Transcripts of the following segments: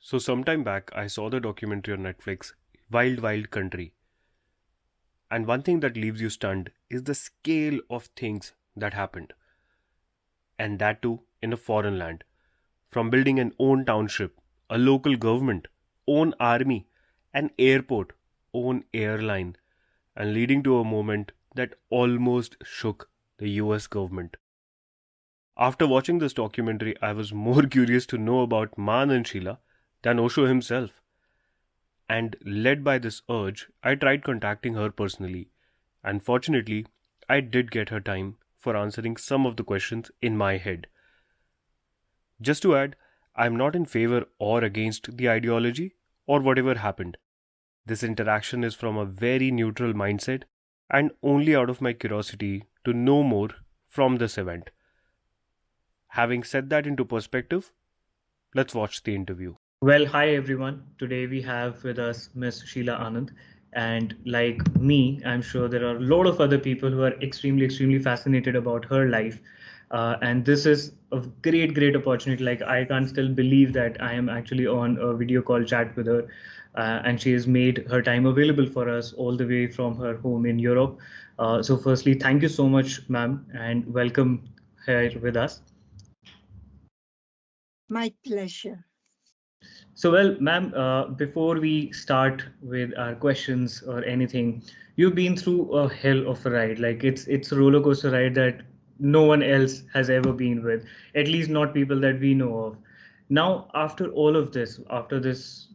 So, sometime back, I saw the documentary on Netflix, Wild Wild Country. And one thing that leaves you stunned is the scale of things that happened. And that too in a foreign land. From building an own township, a local government, own army, an airport, own airline, and leading to a moment that almost shook the US government. After watching this documentary, I was more curious to know about Anand Sheela than Osho himself. And led by this urge, I tried contacting her personally. And fortunately, I did get her time for answering some of the questions in my head. Just to add, I'm not in favor or against the ideology or whatever happened. This interaction is from a very neutral mindset and only out of my curiosity to know more from this event. Having set that into perspective, let's watch the interview. Well, hi everyone. Today we have with us Miss Sheela Anand. And like me, I'm sure there are a lot of other people who are extremely fascinated about her life. And this is a great opportunity. Like, I can't still believe that I am actually on a video call chat with her. And she has made her time available for us all the way from her home in Europe. So, firstly, thank you so much, ma'am, and welcome here with us. My pleasure. So, well, ma'am, before we start with our questions or anything, you've been through a hell of a ride. Like, it's a roller coaster ride that no one else has ever been with, at least not people that we know of. Now, after all of this, after this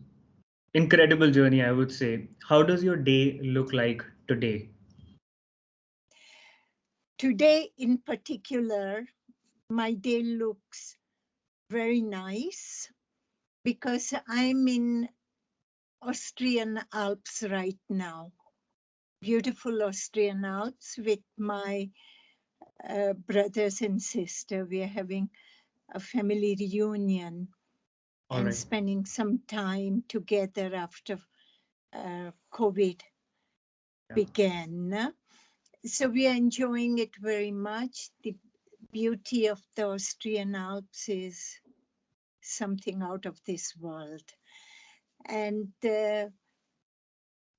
incredible journey, I would say, how does your day look like today? Today in particular, my day looks very nice because I'm in Austrian Alps right now. Beautiful Austrian Alps with my brothers and sister. We are having a family reunion and spending some time together after COVID began. So we are enjoying it very much. The beauty of the Austrian Alps is something out of this world. And it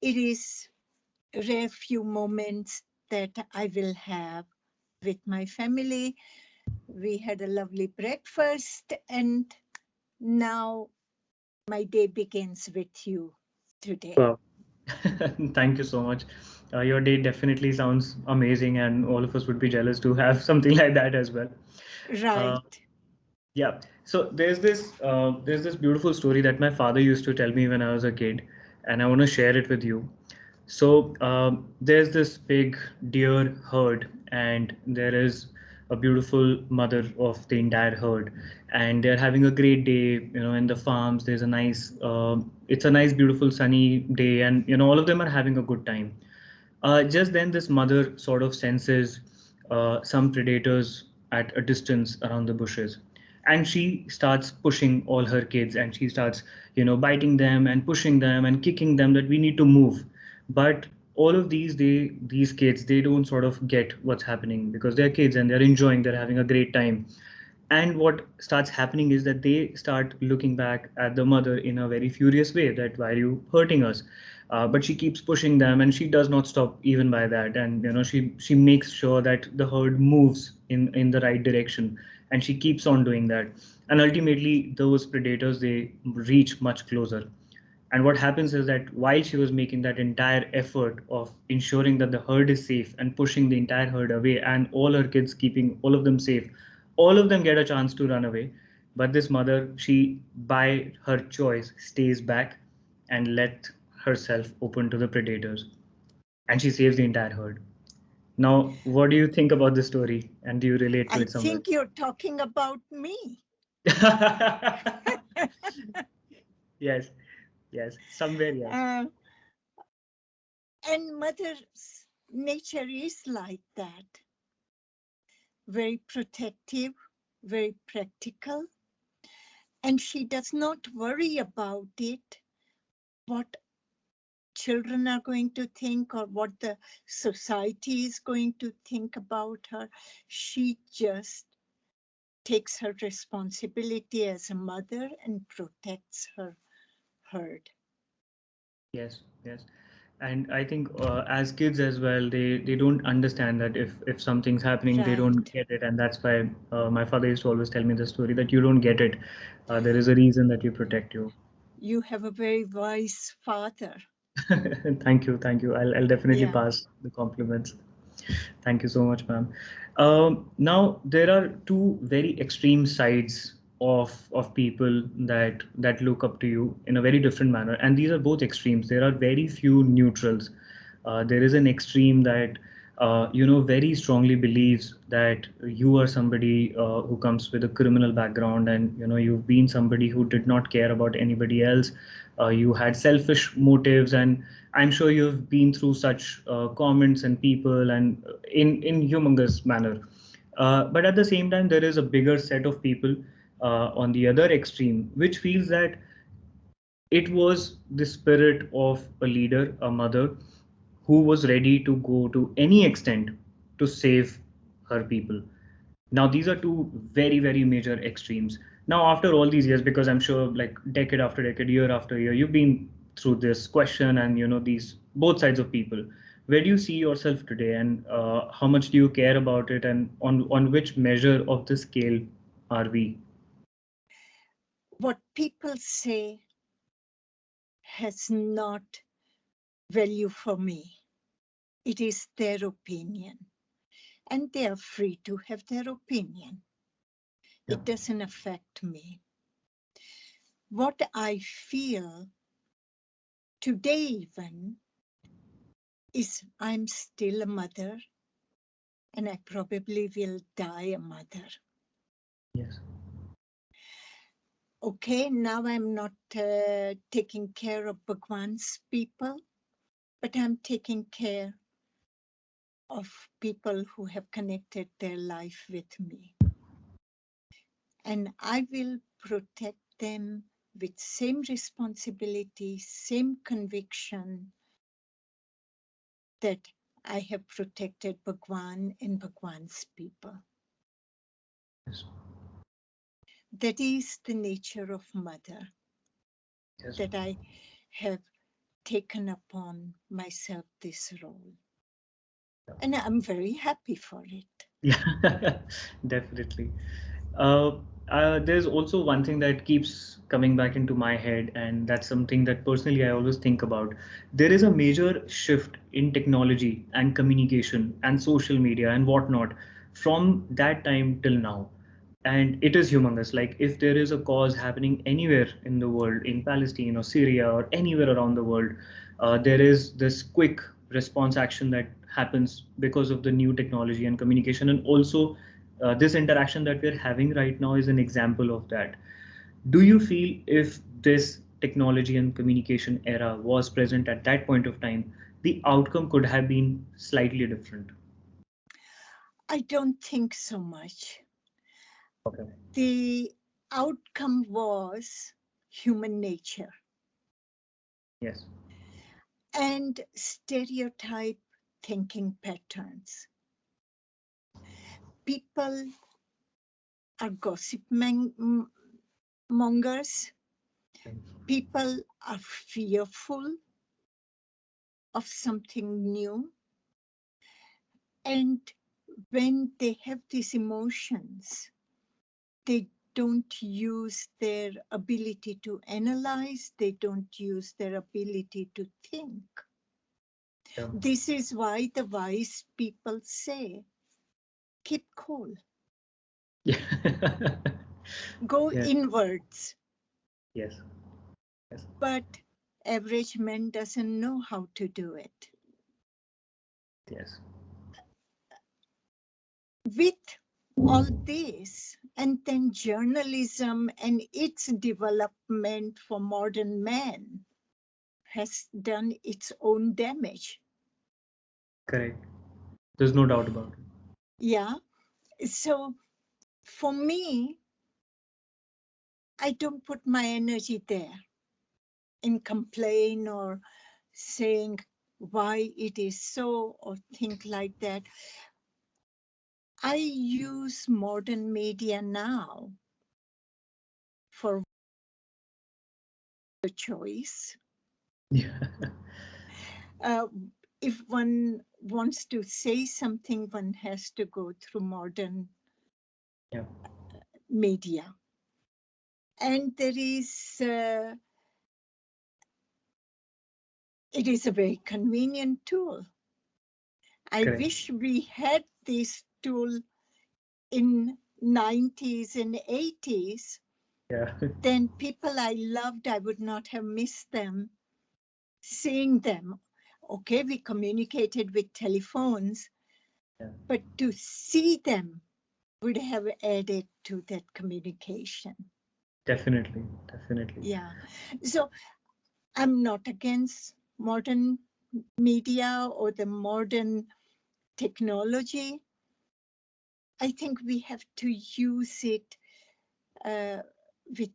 is rare few moments that I will have with my family. We had a lovely breakfast, and now my day begins with you today. Wow. Thank you so much. Your day definitely sounds amazing, and all of us would be jealous to have something like that as well. Right. Yeah. So there's this beautiful story that my father used to tell me when I was a kid, and I want to share it with you. So there's this big deer herd, and there is a beautiful mother of the entire herd, and they're having a great day. You know, in the farms, there's a nice, it's a nice, beautiful, sunny day, and all of them are having a good time. Just then, this mother sort of senses some predators at a distance around the bushes, and she starts pushing all her kids, and she starts, biting them and pushing them and kicking them that we need to move. But all of these kids, they don't sort of get what's happening because they're kids and they're enjoying, they're having a great time. And what starts happening is that they start looking back at the mother in a very furious way, that why are you hurting us? But she keeps pushing them, and she does not stop even by that. And she makes sure that the herd moves in the right direction, and she keeps on doing that. And ultimately, those predators, they reach much closer. And what happens is that while she was making that entire effort of ensuring that the herd is safe and pushing the entire herd away, and all her kids keeping all of them safe, all of them get a chance to run away. But this mother, she, by her choice, stays back and let herself open to the predators. And she saves the entire herd. Now, what do you think about this story? And do you relate to I it somewhere? think you're talking about me. Yes, somewhere, yes. And mother's nature is like that. Very protective, very practical. And she does not worry about it, what children are going to think or what the society is going to think about her. She just takes her responsibility as a mother and protects her herd. Yes, yes. And I think as kids as well, they don't understand that if something's happening, they don't Right. get it. And that's why my father used to always tell me the story that you don't get it. There is a reason that you protect you. You have a very wise father. Thank you, thank you. I'll definitely Yeah. pass the compliments. Thank you so much, ma'am. Now there are two very extreme sides of people that look up to you in a very different manner, and these are both extremes. There are very few neutrals. There is an extreme that very strongly believes that you are somebody who comes with a criminal background, and you've been somebody who did not care about anybody else. You had selfish motives, and I'm sure you've been through such comments and people, and in humongous manner. But at the same time, there is a bigger set of people on the other extreme, which feels that it was the spirit of a leader, a mother, who was ready to go to any extent to save her people. Now, these are two very, very major extremes. Now, after all these years, because I'm sure like decade after decade, year after year, you've been through this question and these both sides of people. Where do you see yourself today, and how much do you care about it, and on which measure of the scale are we? What people say has not value for me. It is their opinion, and they are free to have their opinion. Yeah. It doesn't affect me. What I feel today even is I'm still a mother, and I probably will die a mother. Yes. Okay, now I'm not taking care of Bhagwan's people, but I'm taking care of people who have connected their life with me. And I will protect them with same responsibility, same conviction that I have protected Bhagwan and Bhagwan's people. Yes. That is the nature of mother, Yes. that I have taken upon myself this role. And I'm very happy for it. Yeah, definitely. There's also one thing that keeps coming back into my head, and that's something that personally I always think about. There is a major shift in technology and communication and social media and whatnot from that time till now. And it is humongous. Like, if there is a cause happening anywhere in the world, in Palestine or Syria or anywhere around the world, there is this quick response action that happens because of the new technology and communication. And also, this interaction that we're having right now is an example of that. Do you feel if this technology and communication era was present at that point of time, the outcome could have been slightly different? I don't think so much. Okay. The outcome was human nature Yes. and stereotype thinking patterns. People are gossip mongers. People are fearful of something new. And when they have these emotions, they don't use their ability to analyze, they don't use their ability to think. Yeah. This is why the wise people say, keep cool, Yeah. go Yes. inwards. Yes. Yes. But average man doesn't know how to do it. Yes. With all this, and then journalism and its development for modern man has done its own damage. Correct. There's no doubt about it. Yeah. So for me, I don't put my energy there in complain or saying why it is so or think like that. I use modern media now for the choice. Yeah. If one wants to say something, one has to go through modern Yeah. media. And there is, it is a very convenient tool. I Correct. wish we had this tool in 90s and 80s. Yeah. Then people I loved, I would not have missed them, seeing them. Okay, we communicated with telephones, Yeah. but to see them would have added to that communication. Definitely. Definitely. Yeah. So I'm not against modern media or the modern technology. I think we have to use it with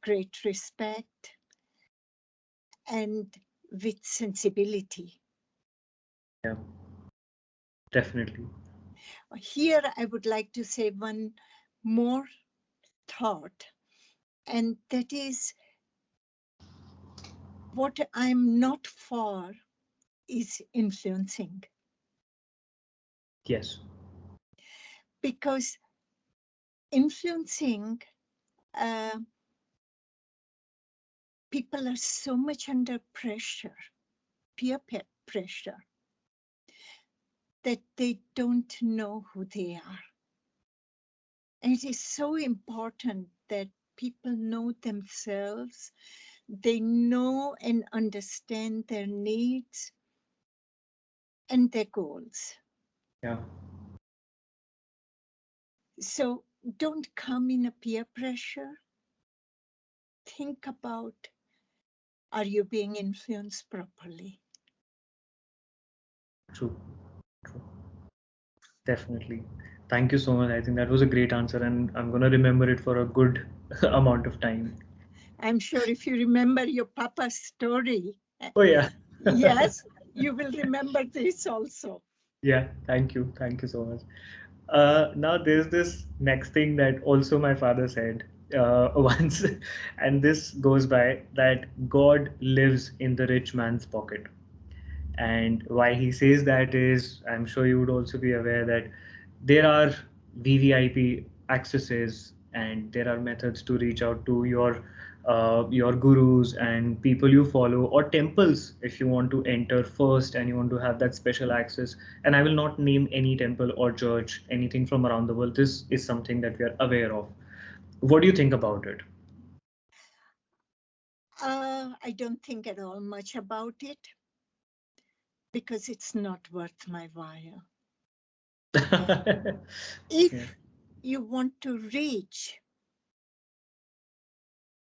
great respect and with sensibility. Yeah. Definitely. Here, I would like to say one more thought, and that is what I'm not for is influencing, Yes. because influencing, people are so much under pressure, peer pressure, that they don't know who they are. And it is so important that people know themselves, they know and understand their needs and their goals. Yeah. So don't come in a peer pressure. Think about, are you being influenced properly? True. True. Definitely. Thank you so much. I think that was a great answer, and I'm going to remember it for a good amount of time. I'm sure if you remember your papa's story, Oh, yeah. yes, you will remember this also. Yeah. Thank you. Thank you so much. Now, there's this next thing that also my father said once, and this goes by that God lives in the rich man's pocket. And why he says that is, I'm sure you would also be aware that there are VVIP accesses and there are methods to reach out to your gurus and people you follow, or temples if you want to enter first and you want to have that special access. And I will not name any temple or church, anything from around the world. This is something that we are aware of. What do you think about it? I don't think at all much about it, because it's not worth my while. If Yeah. you want to reach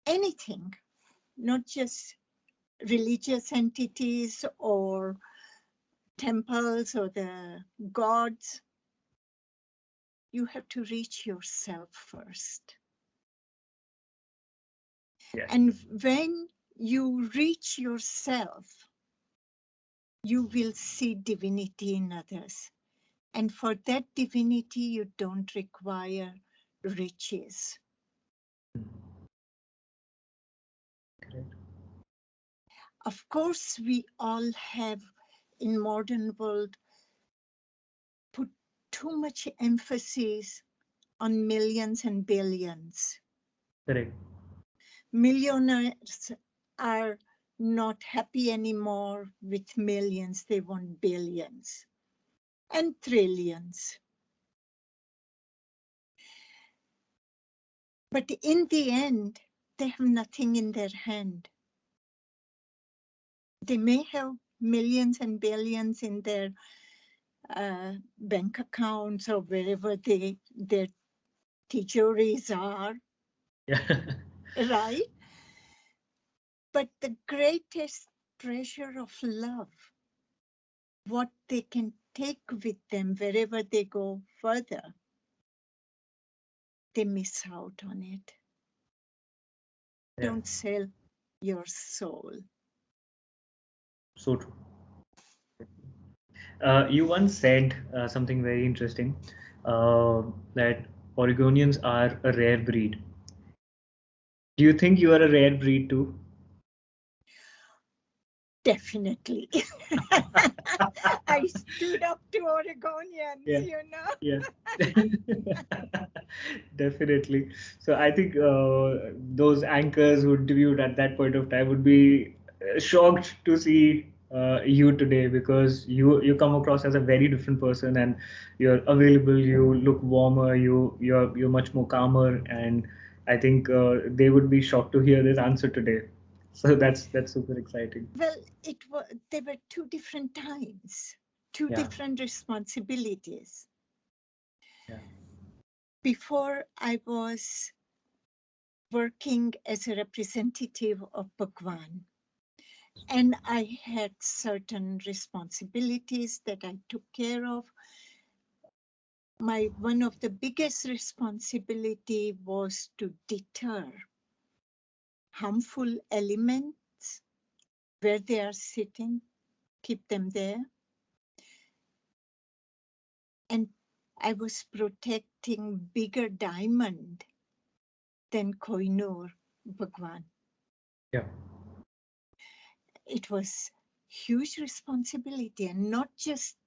anything, not just religious entities or temples or the gods, you have to reach yourself first. Yes. And when you reach yourself, you will see divinity in others. And for that divinity, you don't require riches. Correct. Of course, we all have in modern world put too much emphasis on millions and billions. Correct. Millionaires are not happy anymore with millions. They want billions and trillions. But in the end, they have nothing in their hand. They may have millions and billions in their bank accounts or wherever their tijoris are, Yeah. right? But the greatest treasure of love, what they can take with them wherever they go further, they miss out on it. Yeah. Don't sell your soul. So true. You once said something very interesting. that Oregonians are a rare breed. Do you think you are a rare breed too? Definitely. I stood up to Oregonians, Yeah. you know. Yeah. Definitely. So I think those anchors who interviewed at that point of time would be shocked to see you today, because you come across as a very different person, and you're available. You look warmer. You're much more calmer, and I think they would be shocked to hear this answer today. So that's super exciting. Well, they were two different times, two Yeah. different responsibilities. Yeah. Before I was working as a representative of Bhagwan, and I had certain responsibilities that I took care of. One of the biggest responsibility was to deter harmful elements where they are sitting, keep them there. And I was protecting bigger diamond than Koinur Bhagwan. Yeah. It was huge responsibility, and not just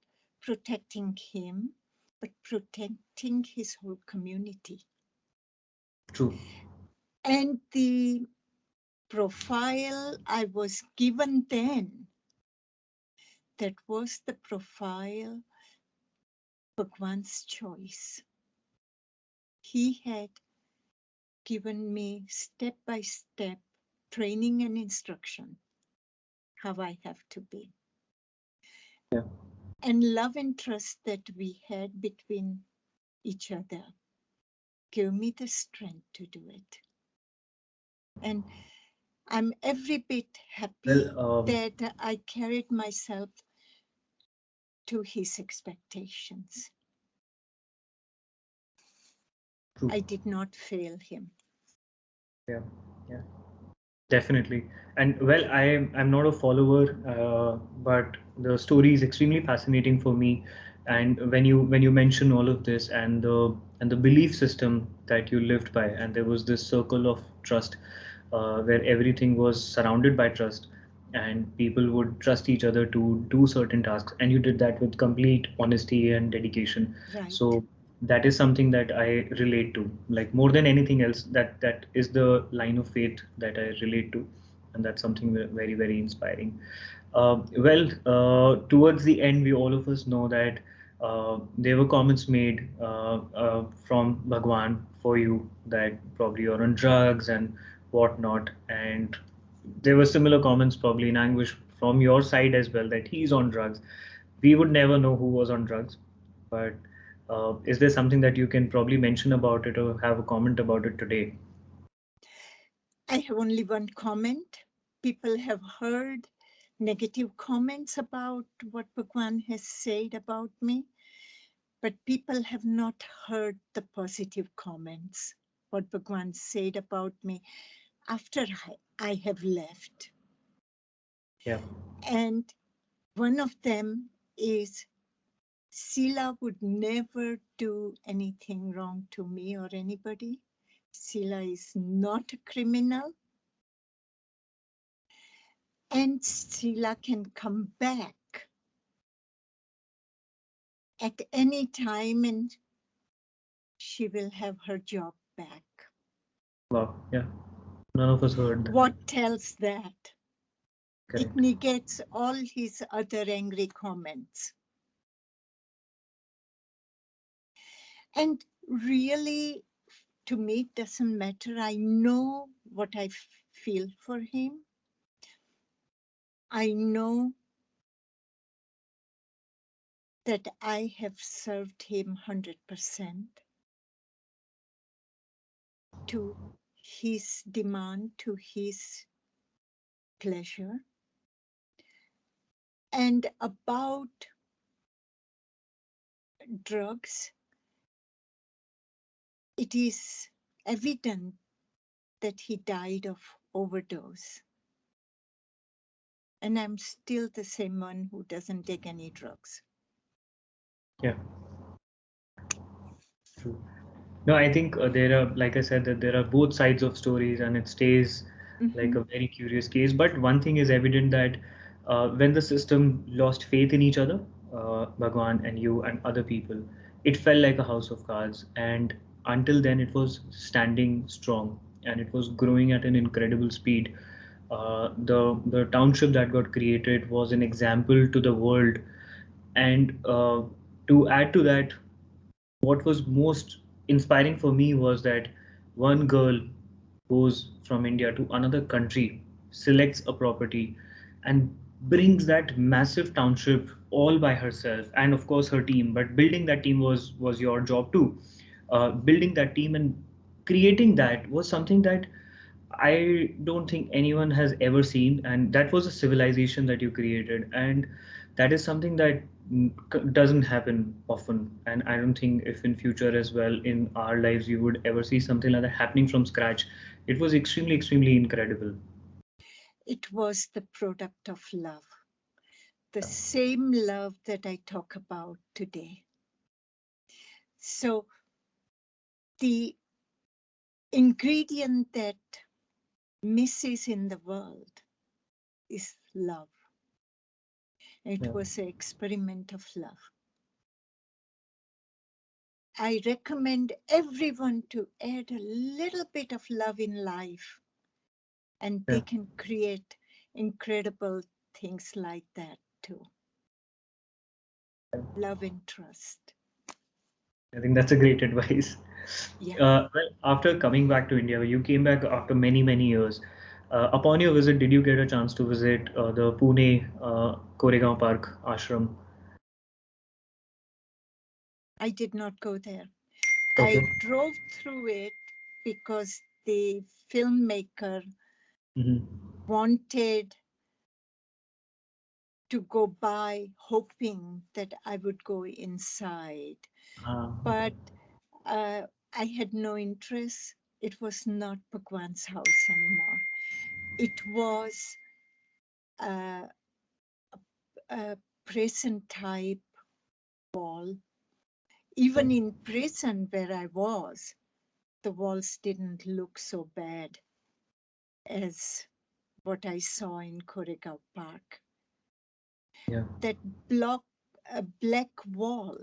protecting him, but protecting his whole community. True. And the profile I was given then, that was the profile Bhagwan's choice. He had given me step-by-step training and instruction, how I have to be. Yeah. And love and trust that we had between each other gave me the strength to do it. And I'm every bit happy that I carried myself to his expectations. True. I did not fail him. Yeah. Yeah. Definitely. And well, I'm not a follower, but the story is extremely fascinating for me. And when you mention all of this, and the belief system that you lived by, and there was this circle of trust, where everything was surrounded by trust, and people would trust each other to do certain tasks, and you did that with complete honesty and dedication. Right. So that is something that I relate to, like more than anything else. That is the line of faith that I relate to, and that's something very, very inspiring. Towards the end, we all of us know that there were comments made from Bhagwan for you, that probably you're on drugs and whatnot, and there were similar comments probably in anguish from your side as well, that he's on drugs. We would never know who was on drugs, but is there something that you can probably mention about it or have a comment about it today? I have only one comment. People have heard negative comments about what Bhagwan has said about me, but people have not heard the positive comments, what Bhagwan said about me after I have left. Yeah. And one of them is, Sheela would never do anything wrong to me or anybody. Sheela is not a criminal. And Sheela can come back at any time and she will have her job back. Wow. Yeah. None of us heard that. What tells that? Correct. It negates all his other angry comments. And really, to me, it doesn't matter. I know what I feel for him. I know that I have served him 100% to his demand, to his pleasure. And about drugs, it is evident that he died of overdose. And I'm still the same one who doesn't take any drugs. Yeah. True. No, I think there are, like I said, that there are both sides of stories, and it stays like a very curious case. But one thing is evident that when the system lost faith in each other, Bhagwan and you and other people, it felt like a house of cards. And until then, it was standing strong and it was growing at an incredible speed. The township that got created was an example to the world. And to add to that, what was most inspiring for me was that one girl goes from India to another country, selects a property, and brings that massive township all by herself, and of course her team. But building that team was your job too. Building that team and creating that was something that I don't think anyone has ever seen, and that was a civilization that you created, and that is something that doesn't happen often. And I don't think if in future as well in our lives you would ever see something like that happening from scratch. It was extremely, extremely incredible. It was the product of love, the same love that I talk about today. So the ingredient that misses in the world is love. It was an experiment of love. I recommend everyone to add a little bit of love in life, and they can create incredible things like that too. Love and trust. I think that's a great advice. Yeah. Well, after coming back to India, you came back after many, many years. Upon your visit, did you get a chance to visit the Pune Koregaon Park ashram? I did not go there. Okay. I drove through it because the filmmaker wanted to go by hoping that I would go inside. But I had no interest. It was not Bhagwan's house anymore. It was a prison type wall. Even in prison where I was, the walls didn't look so bad as what I saw in Koregaon Park. That black wall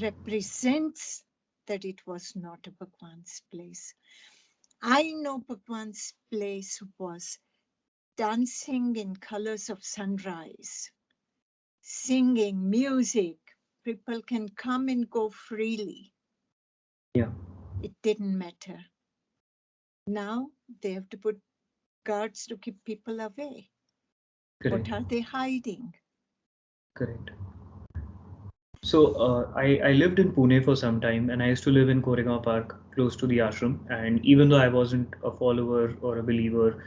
represents that it was not a Bhagwan's place. I know Bhagwan's place was dancing in colors of sunrise, singing, music. People can come and go freely. It didn't matter. Now they have to put guards to keep people away. What are they hiding? Correct. So I lived in Pune for some time, and I used to live in Koregaon Park, close to the ashram. And even though I wasn't a follower or a believer,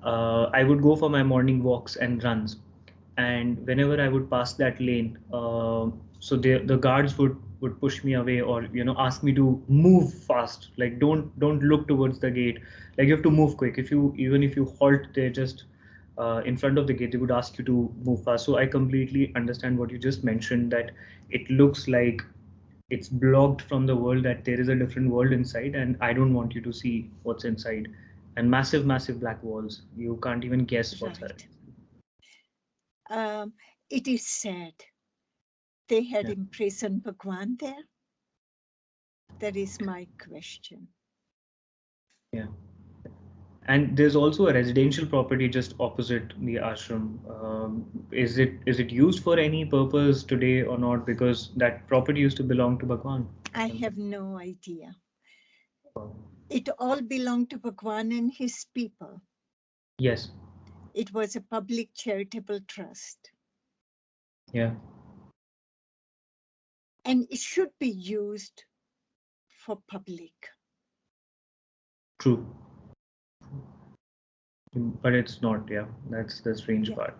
I would go for my morning walks and runs. And whenever I would pass that lane, so the guards would push me away, or ask me to move fast. Like don't look towards the gate. Like you have to move quick. Even if you halt there, just in front of the gate, they would ask you to move fast. So I completely understand what you just mentioned, that it looks like it's blocked from the world, that there is a different world inside, and I don't want you to see what's inside. And massive, massive black walls. You can't even guess what's there. It is sad. They had imprisoned Bhagwan there. That is my question. Yeah. And there's also a residential property just opposite the ashram. Is it used for any purpose today or not? Because that property used to belong to Bhagwan. I have no idea. It all belonged to Bhagwan and his people. Yes. It was a public charitable trust. Yeah. And it should be used for public. True. But it's not. Yeah, that's the strange part.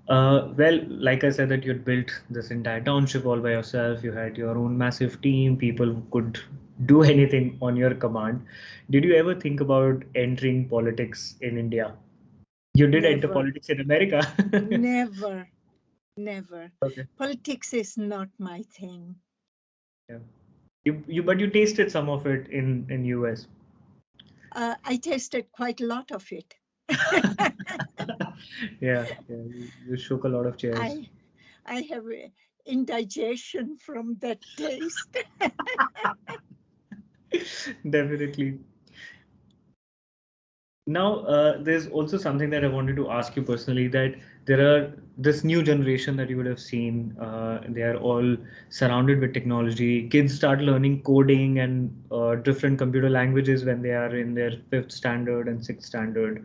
Well, like I said, that you'd built this entire township all by yourself. You had your own massive team, people who could do anything on your command. Did you ever think about entering politics in India? You did enter politics in America. Never. Okay. Politics is not my thing. Yeah. But you tasted some of it in US. I tasted quite a lot of it. Yeah, you shook a lot of chairs. I have indigestion from that taste. Definitely. Now, there's also something that I wanted to ask you personally, that there are this new generation that you would have seen. They are all surrounded with technology. Kids start learning coding and different computer languages when they are in their fifth standard and sixth standard.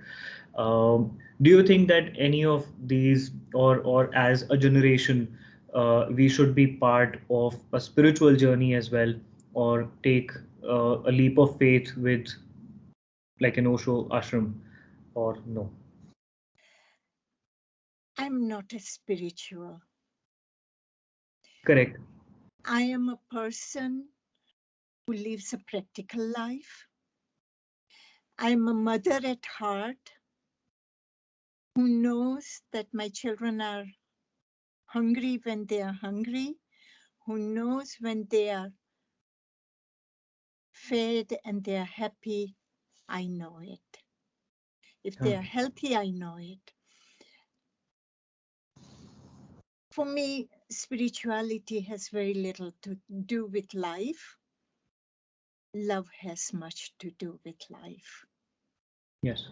Do you think that any of these, or as a generation, we should be part of a spiritual journey as well, or take a leap of faith with like an Osho ashram, or no? I'm not a spiritual. Correct. I am a person who lives a practical life. I'm a mother at heart who knows that my children are hungry when they are hungry, who knows when they are fed and they are happy. I know it. If they Huh. are healthy, I know it. For me, spirituality has very little to do with life. Love has much to do with life. Yes,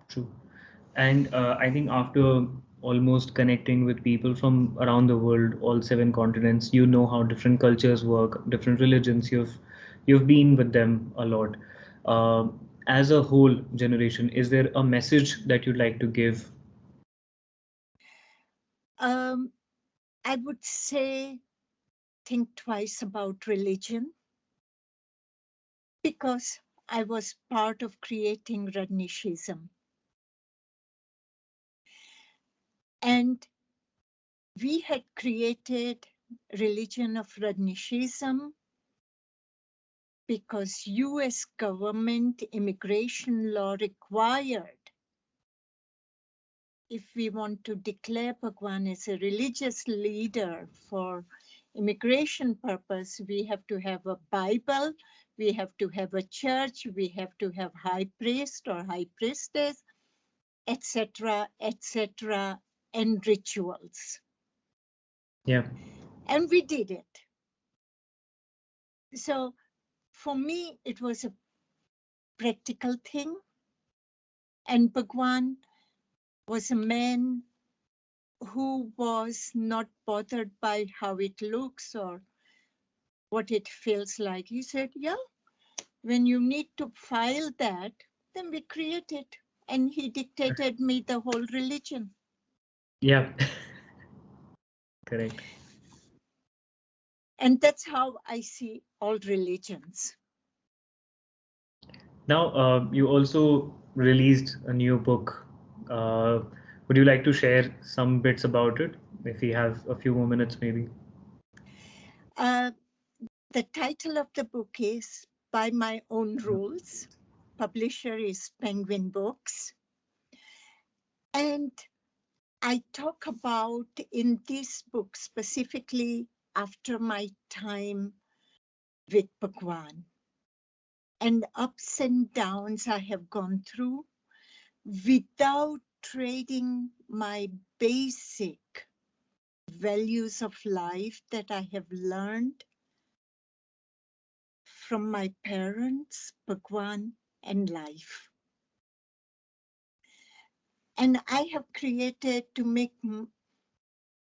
true. And I think after almost connecting with people from around the world, all seven continents, you know how different cultures work, different religions. You've been with them a lot. As a whole generation, is there a message that you'd like to give? I would say think twice about religion, because I was part of creating Rajneeshism. And we had created religion of Rajneeshism because US government immigration law required, if we want to declare Bhagwan as a religious leader for immigration purpose, we have to have a Bible, we have to have a church, we have to have high priest or high priestess, etc., etc., and rituals. Yeah. And we did it. So for me, it was a practical thing. And Bhagwan was a man who was not bothered by how it looks or what it feels like. He said, yeah, when you need to file that, then we create it. And he dictated me the whole religion. Yeah. Correct. And that's how I see all religions. Now, you also released a new book. Uh, would you like to share some bits about it, if we have a few more minutes, maybe? Uh, the title of the book is By My Own Rules. Publisher is Penguin Books. And I talk about in this book specifically after my time with Bhagwan and ups and downs I have gone through without trading my basic values of life that I have learned from my parents, Bhagwan, and life. And I have created to make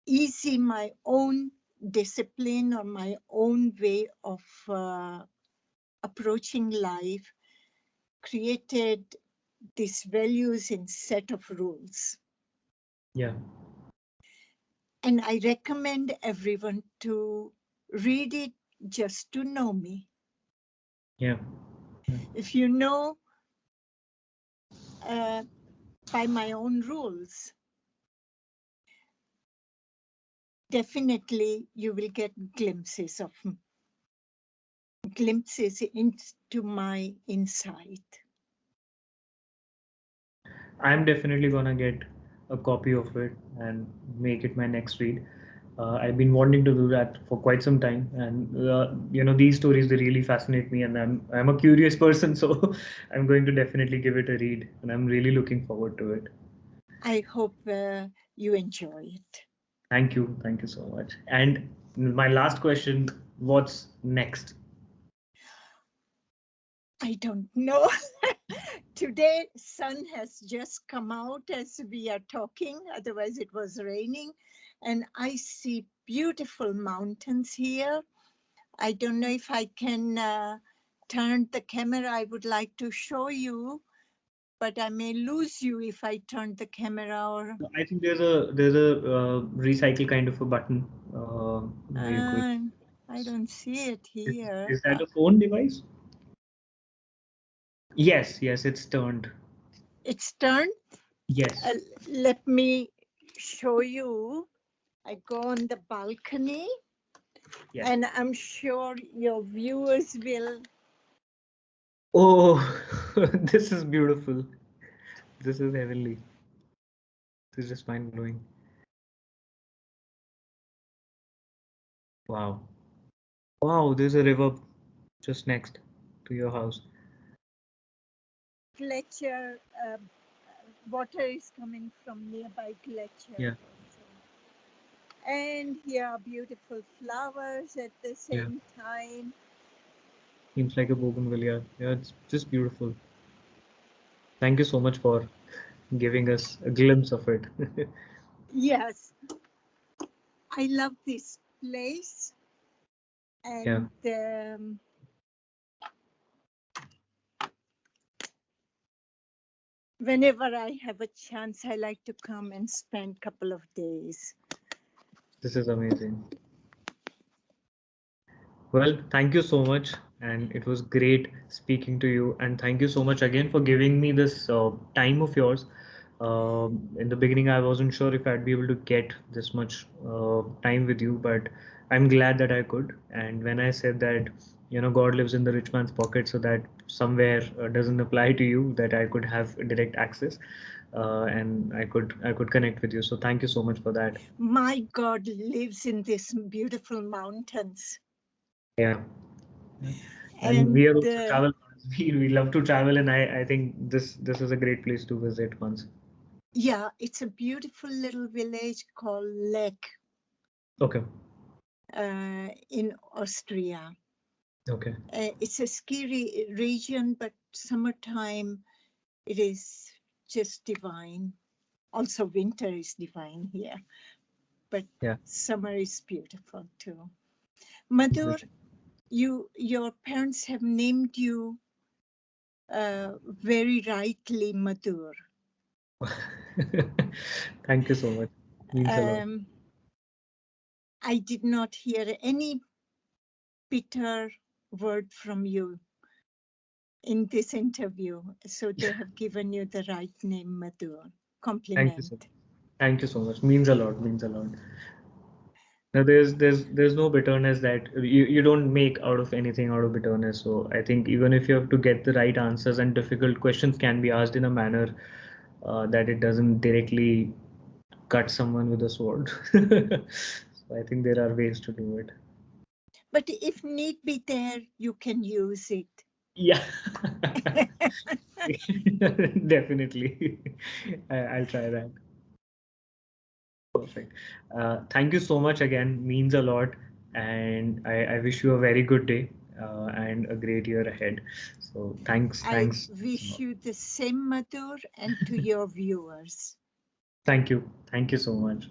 easy my own discipline or my own way of approaching life, created these values in set of rules. Yeah. And I recommend everyone to read it just to know me. Yeah. If you know by my own rules, definitely you will get glimpses into my insight. I'm definitely gonna get a copy of it and make it my next read. I've been wanting to do that for quite some time, and these stories, they really fascinate me, and I'm a curious person, so I'm going to definitely give it a read, and I'm really looking forward to it. I hope you enjoy it. Thank you so much. And my last question: what's next? I don't know. Today, sun has just come out as we are talking. Otherwise, it was raining, and I see beautiful mountains here. I don't know if I can turn the camera. I would like to show you, but I may lose you if I turn the camera. Or I think there's a recycle kind of a button where you could. I don't see it Is, here. is that a phone device? Yes, it's turned. It's turned. Yes. Let me show you. I go on the balcony, Yes. and I'm sure your viewers will. Oh, this is beautiful. This is heavenly. This is just mind blowing. Wow. Wow, there's a river just next to your house. Glacier, water is coming from nearby glacier. Yeah. And here are beautiful flowers at the Yeah. same time. Seems like a bougainvillea. Yeah, it's just beautiful. Thank you so much for giving us a glimpse of it. Yes, I love this place. And whenever I have a chance, I like to come and spend a couple of days. This is amazing. Well, thank you so much. And it was great speaking to you. And thank you so much again for giving me this time of yours. In the beginning, I wasn't sure if I'd be able to get this much time with you, but I'm glad that I could. And when I said that, God lives in the rich man's pocket, so that somewhere doesn't apply to you, that I could have direct access, and I could connect with you. So thank you so much for that. My God lives in these beautiful mountains. Yeah. And we are also travel. We love to travel, and I think this is a great place to visit once. Yeah, it's a beautiful little village called Lek. Okay. In Austria. Okay. It's a ski region, but summertime it is just divine. Also, winter is divine here, but Yeah. summer is beautiful too. Madhur, your parents have named you very rightly Madhur. Thank you so much. Means a lot. I did not hear any bitter word from you in this interview, so they have given you the right name, Madhur. Compliment. Thank you so much. Thank you so much. Means a lot. Means a lot. Now there's no bitterness that you don't make out of anything out of bitterness. So I think even if you have to get the right answers, and difficult questions can be asked in a manner that it doesn't directly cut someone with a sword. So I think there are ways to do it. But if need be there, you can use it. Yeah. Definitely. I'll try that. Perfect. Thank you so much again. Means a lot. And I wish you a very good day and a great year ahead. So thanks. I wish you the same, Madhur, and to your viewers. Thank you. Thank you so much.